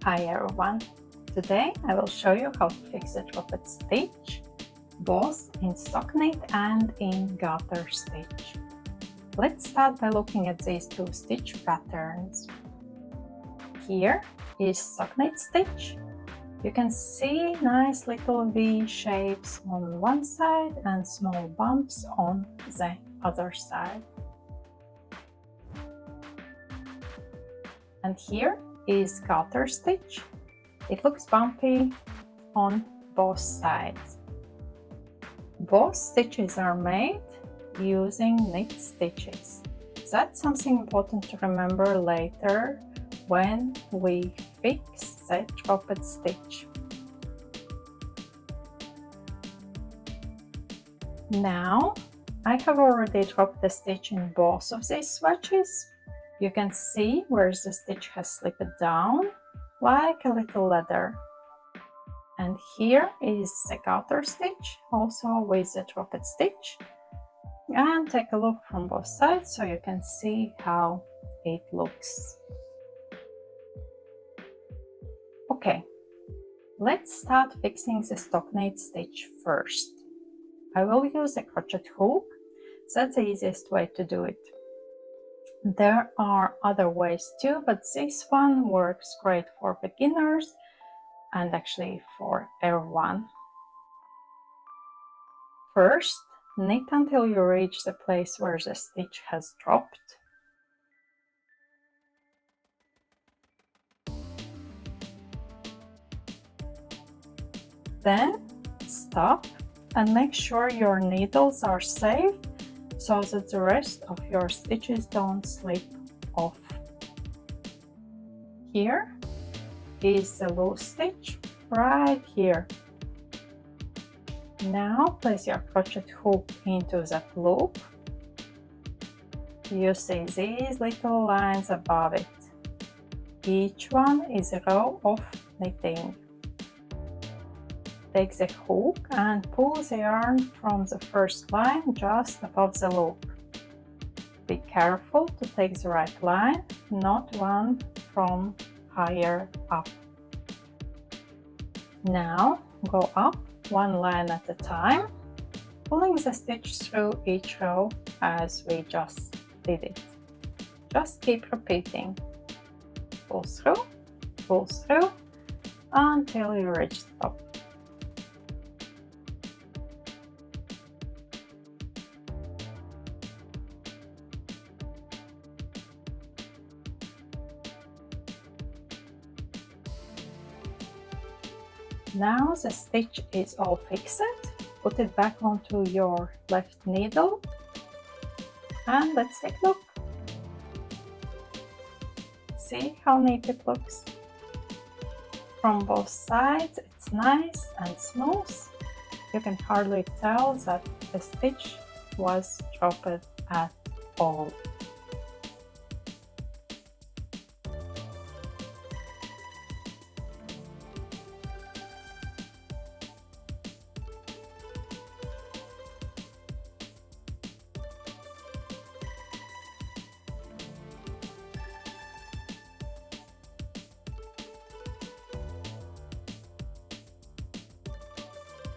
Hi everyone! Today I will show you how to fix a dropped stitch both in stockinette and in garter stitch. Let's start by looking at these two stitch patterns. Here is stockinette stitch. You can see nice little V shapes on one side and small bumps on the other side. And here is garter stitch. It looks bumpy on both sides. Both stitches are made using knit stitches. That's something important to remember later when we fix the dropped stitch. Now I have already dropped the stitch in both of these swatches. You can see where the stitch has slipped down like a little ladder. And here is the garter stitch, also with the dropped stitch. And take a look from both sides so you can see how it looks. Okay, let's start fixing the stockinette stitch first. I will use a crochet hook. That's the easiest way to do it. There are other ways too, but this one works great for beginners and actually for everyone. First, knit until you reach the place where the stitch has dropped. Then stop and make sure your needles are safe so that the rest of your stitches don't slip off. Here is the loose stitch right here. Now place your crochet hook into that loop. You see these little lines above it. Each one is a row of knitting. Take the hook and pull the yarn from the first line just above the loop. Be careful to take the right line, not one from higher up. Now go up one line at a time, pulling the stitch through each row as we just did it. Just keep repeating. Pull through until you reach the top. Now the stitch is all fixed. Put it back onto your left needle and let's take a look. See how neat it looks? From both sides it's nice and smooth. You can hardly tell that the stitch was dropped at all.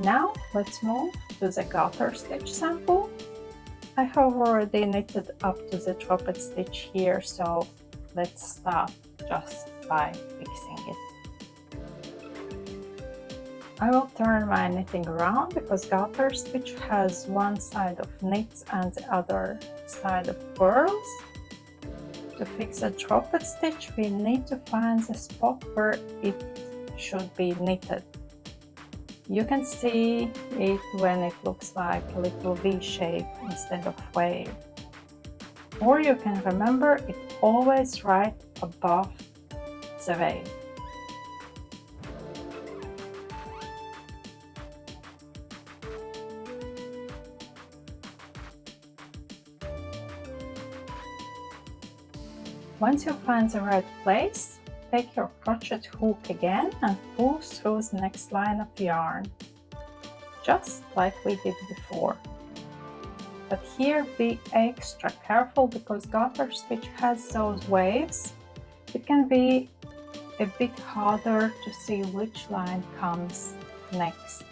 Now let's move to the garter stitch sample. I have already knitted up to the dropped stitch here, so let's start just by fixing it. I will turn my knitting around because garter stitch has one side of knits and the other side of purls. To fix a dropped stitch, we need to find the spot where it should be knitted. You can see it when it looks like a little V shape instead of wave. Or you can remember it always right above the wave. Once you find the right place, take your crochet hook again and pull through the next line of yarn, just like we did before. But here be extra careful because garter stitch has those waves. It can be a bit harder to see which line comes next.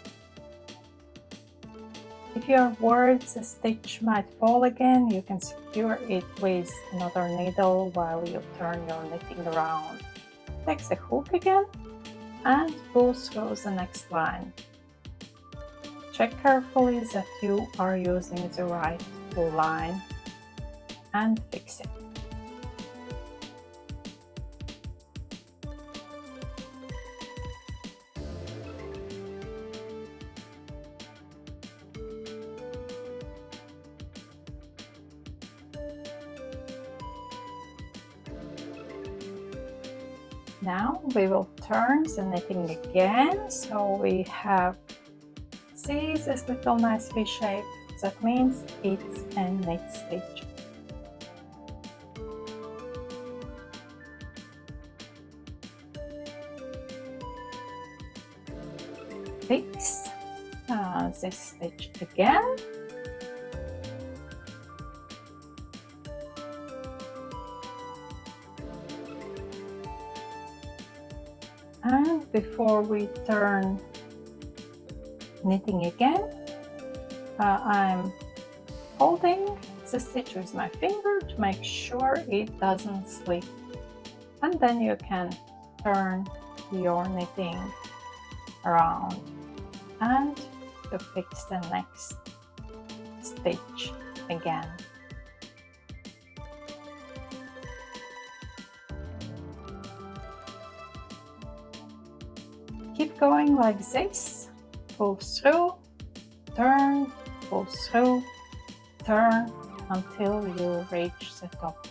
If you're worried the stitch might fall again, you can secure it with another needle while you turn your knitting around. Take the hook again and pull through the next line. Check carefully that you are using the right pull line and fix it. Now we will turn the knitting again, so we have, see this little nice V shape? That means it's a knit stitch. Fix this stitch again. And before we turn knitting again, I'm holding the stitch with my finger to make sure it doesn't slip. And then you can turn your knitting around and to fix the next stitch again. Keep going like this, pull through, turn, pull through, turn until you reach the top.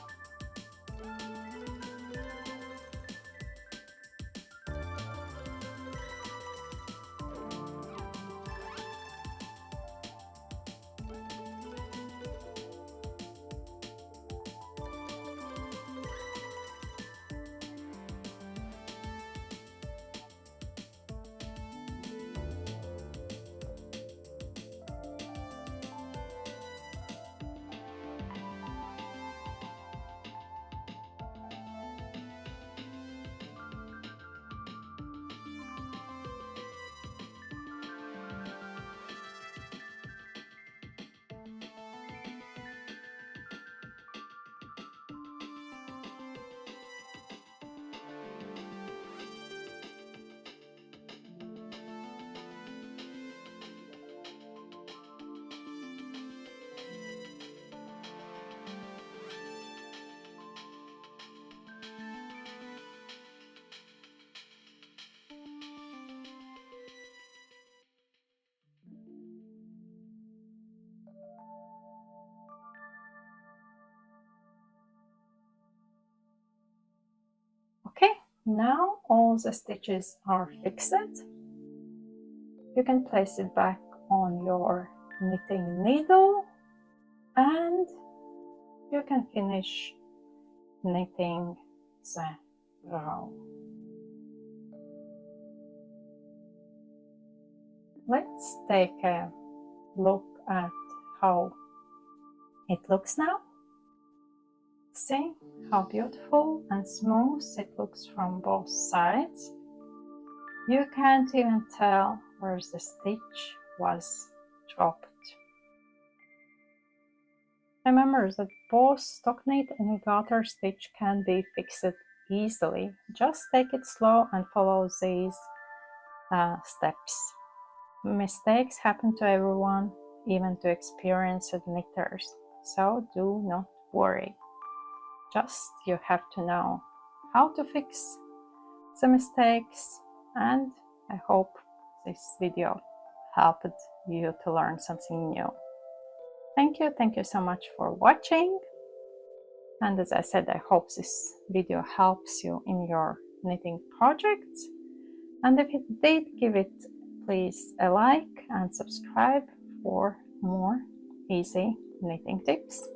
Okay, now all the stitches are fixed. You can place it back on your knitting needle and you can finish knitting the row. Let's take a look at how it looks now. See how beautiful and smooth it looks from both sides. You can't even tell where the stitch was dropped. Remember that both stockinette and garter stitch can be fixed easily. Just take it slow and follow these steps. Mistakes happen to everyone, even to experienced knitters, so do not worry. Just you have to know how to fix the mistakes, and I hope this video helped you to learn something new. Thank you so much for watching, and as I said, I hope this video helps you in your knitting projects, and if it did, give it please a like and subscribe for more easy knitting tips.